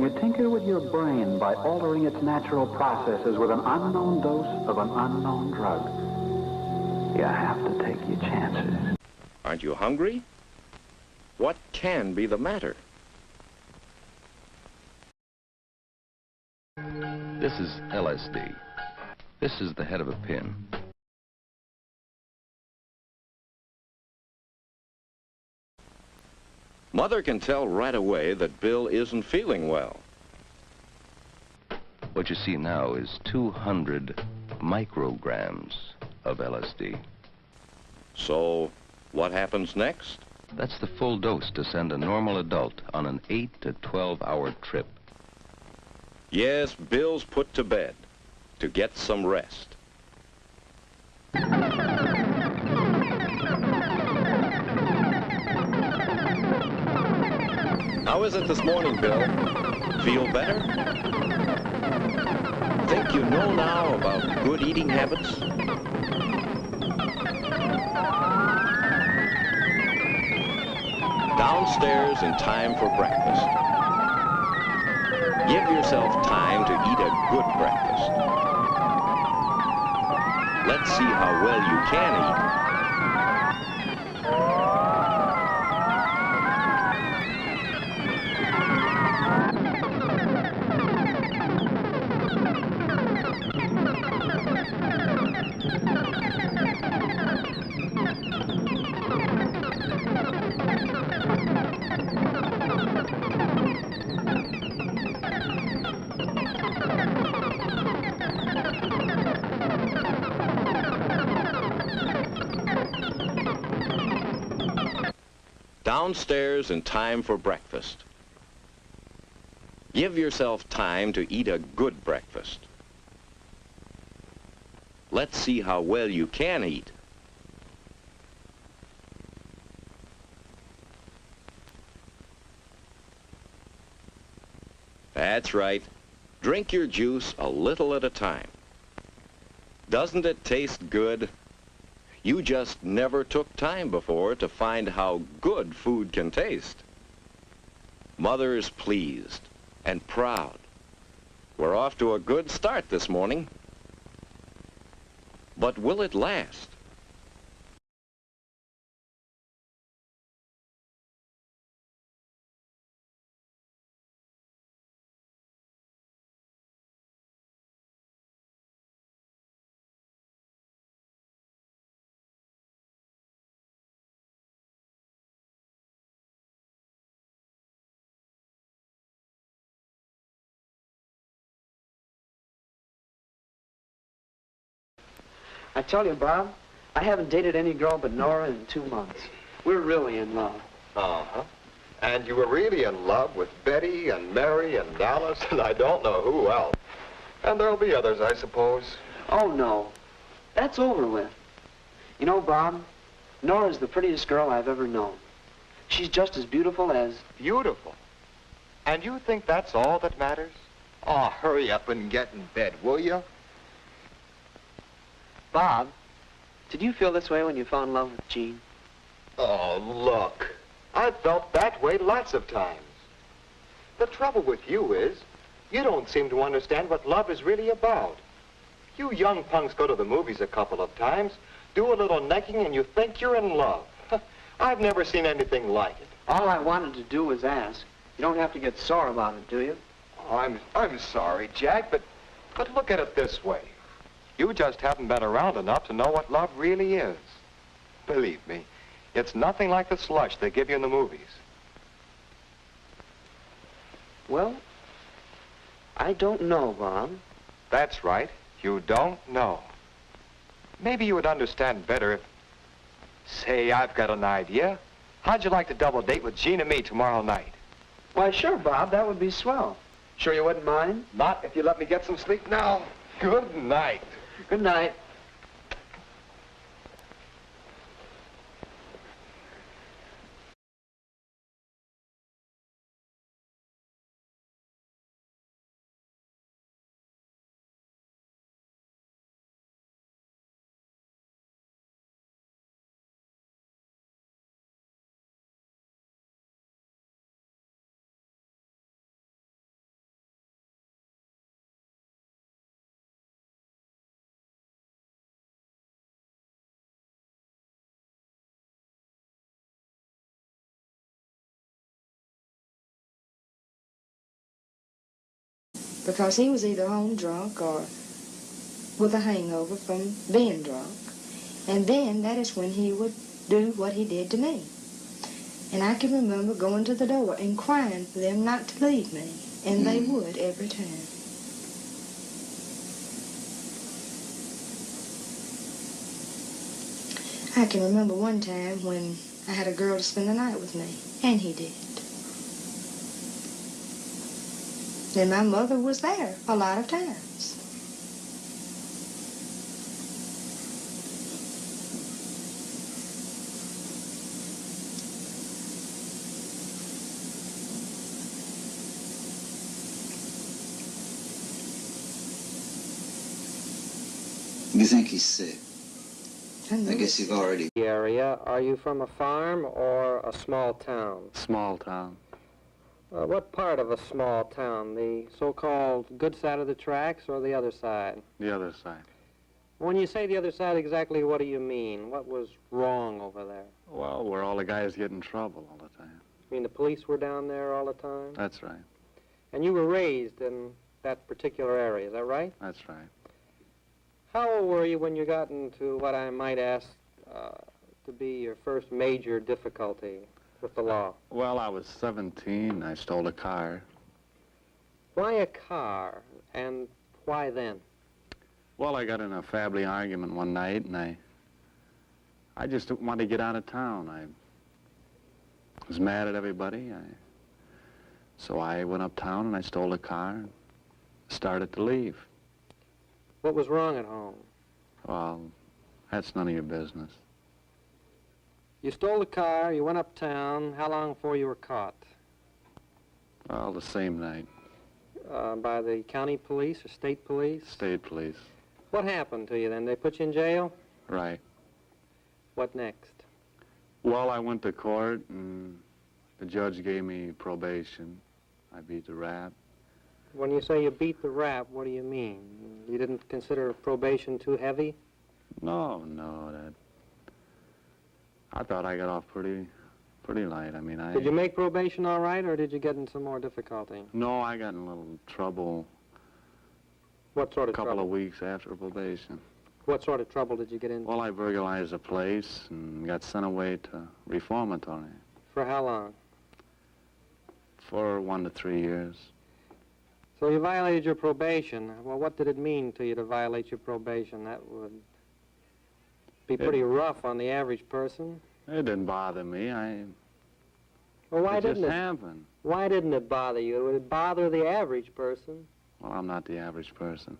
you tinker with your brain by altering its natural processes with an unknown dose of an unknown drug. You have to take your chances. Aren't you hungry? What can be the matter? This is LSD. This is the head of a pin. Mother can tell right away that Bill isn't feeling well. What you see now is 200 micrograms of LSD. So, what happens next? That's the full dose to send a normal adult on an 8 to 12-hour trip. Yes, Bill's put to bed to get some rest. How is it this morning, Bill? Feel better? Think you know now about good eating habits? Downstairs in time for breakfast. Give yourself time to eat a good breakfast. Let's see how well you can eat. Downstairs in time for breakfast. Give yourself time to eat a good breakfast. Let's see how well you can eat. That's right. Drink your juice a little at a time. Doesn't it taste good? You just never took time before to find how good food can taste. Mother's pleased and proud. We're off to a good start this morning. But will it last? I tell you, Bob, I haven't dated any girl but Nora in 2 months. We're really in love. Uh-huh. And you were really in love with Betty and Mary and Alice and I don't know who else. And there'll be others, I suppose. Oh, no. That's over with. You know, Bob, Nora's the prettiest girl I've ever known. She's just as beautiful as... Beautiful? And you think that's all that matters? Oh, hurry up and get in bed, will you? Bob, did you feel this way when you fell in love with Jean? Oh, look. I've felt that way lots of times. The trouble with you is, you don't seem to understand what love is really about. You young punks go to the movies a couple of times, do a little necking, and you think you're in love. I've never seen anything like it. All I wanted to do was ask. You don't have to get sore about it, do you? Oh, I'm sorry, Jack, but look at it this way. You just haven't been around enough to know what love really is. Believe me, it's nothing like the slush they give you in the movies. Well, I don't know, Bob. That's right. You don't know. Maybe you would understand better if... Say, I've got an idea. How'd you like to double date with Jean and me tomorrow night? Why, sure, Bob. That would be swell. Sure you wouldn't mind? Not if you let me get some sleep now. Good night. Good night. because he was either home drunk or with a hangover from being drunk. And then that is when he would do what he did to me. And I can remember going to the door and crying for them not to leave me. And they would every time. I can remember one time when I had a girl to spend the night with me, and he did. And my mother was there a lot of times. Do you think he's sick? I guess you've already... Area. Are you from a farm or a small town? Small town. What part of a small town? The so-called good side of the tracks or the other side? The other side. When you say the other side, exactly what do you mean? What was wrong over there? Well, where all the guys get in trouble all the time. You mean the police were down there all the time? That's right. And you were raised in that particular area, is that right? That's right. How old were you when you got into what I might ask to be your first major difficulty with the law? Well, I was 17. I stole a car. Why a car, and why then? Well, I got in a family argument one night, and I just wanted to get out of town. I was mad at everybody. So I went uptown and I stole a car and started to leave. What was wrong at home? Well, that's none of your business. You stole the car, you went uptown. How long before you were caught? Well, the same night. By the county police or state police? State police. What happened to you then? They put you in jail? Right. What next? Well, I went to court, and the judge gave me probation. I beat the rap. When you say you beat the rap, what do you mean? You didn't consider probation too heavy? No, I thought I got off pretty light. I mean, Did you make probation all right, or did you get in some more difficulty? No, I got in a little trouble. What sort of a couple trouble? of weeks after probation. What sort of trouble did you get into? Well, I burglarized a place and got sent away to reformatory. For how long? For 1 to 3 years. So you violated your probation. Well, what did it mean to you to violate your probation? That would be pretty rough on the average person. It didn't bother me. Well, why it didn't just it? happened. Why didn't it bother you? Would it bother the average person? Well, I'm not the average person.